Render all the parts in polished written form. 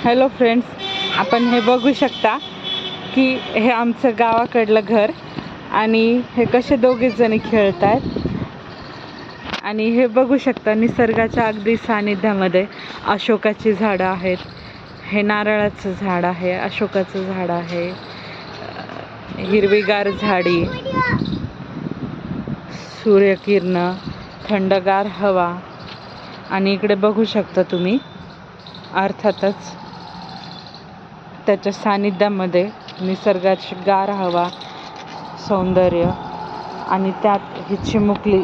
Hello friends, आपण हे बघू शकता की हे आमचं गावाकडलं घर आणि हे कसे दोघे जण खेळत आहेत. आणि हे बघू शकता निसर्गाच्या अगदी सानिध्यामध्ये अशोकाची झाडं आहेत. हे नारळाचं झाड आहे, अशोकाचं झाड आहे, हिरवीगार झाडी, सूर्यकिरणं, थंडगार हवा. आणि इकडे बघू शकता तुम्ही अर्थातच त्याच्या सानिध्यामध्ये निसर्गाची गार हवा, सौंदर्य आणि त्यात ही चिमुकली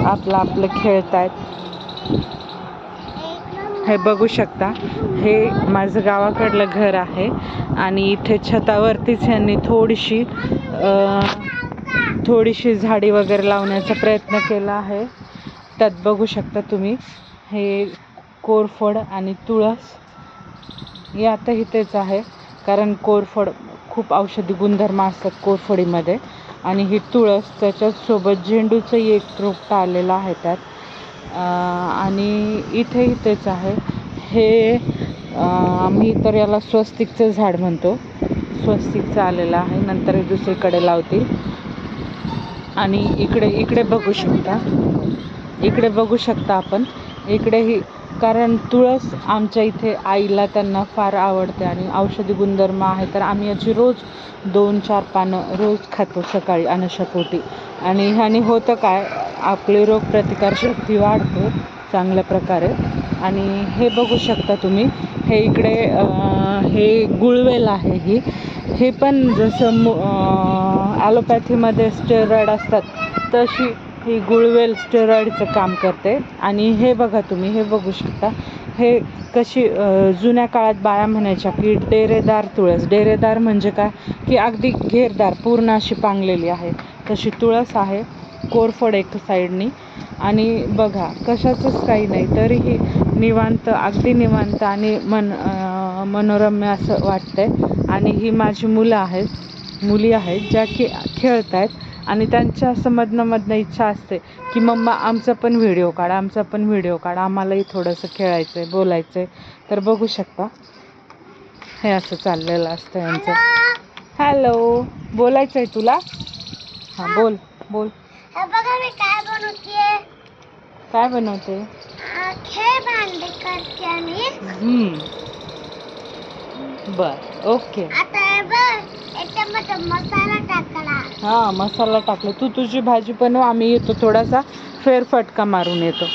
आपलं खेळतायत. हे बघू शकता, हे माझं गावाकडलं घर आहे आणि इथे छतावरतीच यांनी थोडीशी झाडी वगैरे लावण्याचा प्रयत्न केला आहे. त्यात बघू शकता तुम्ही हे कोरफड आणि तुळस हे आता इथेच आहे, कारण कोरफड खूप औषधी गुणधर्म असतात कोरफडीमध्ये. आणि ही तुळस, त्याच्यासोबत झेंडूचंही एक रोपटं आलेलं आहे त्यात. आणि इथेच आहे हे. आम्ही तर याला स्वस्तिकचं झाड म्हणतो. स्वस्तिकचं आलेलं आहे, नंतर हे दुसरीकडे लावतील. आणि इकडे बघू शकता आपण इकडेही, कारण तुळस आमच्या इथे आईला त्यांना फार आवडते आणि औषधी गुणधर्म आहे, तर आम्ही याची रोज 2-4 पानं रोज खातो सकाळी अनुशापोटी. आणि ह्याने होतं काय, आपली रोगप्रतिकारशक्ती वाढते चांगल्या प्रकारे. आणि हे बघू शकता तुम्ही, हे इकडे हे गुळवेल आहे. हे पण जसं ॲलोपॅथीमध्ये स्टेरॉइड असतात तशी ही गुळवेल स्टेरॉइडचं काम करते. आणि हे बघा तुम्ही, हे बघू शकता हे कशी जुन्या काळात बाया म्हणायच्या की डेरेदार तुळस. डेरेदार म्हणजे काय, की अगदी घेरदार पूर्ण अशी पांगलेली आहे, तशी तुळस आहे. कोरफड एक साईडनी. आणि बघा कशाचंच काही नाही, तरीही निवांत, अगदी निवांत आणि मनोरम्य असं वाटतंय. आणि ही माझी मुली आहेत ज्या खेळत आहेत. आणि त्यांच्या असं मधनं इच्छा असते की मम्मा आमचा पण व्हिडिओ काढ, आम्हालाही थोडंसं खेळायचं आहे, बोलायचं आहे. तर बघू शकता हे असं चाललेलं असतं यांचं. हॅलो, बोलायचं आहे तुला? हां, बोल. बघा मी काय बनवते? खेळ भांडे करते आणि बर, ओके. आता याच्यामध्ये मसाला टाकला. हां, मसाला टाकला. तू तुझी भाजी बनव, आम्ही येतो थोडासा फेरफटका मारून येतो.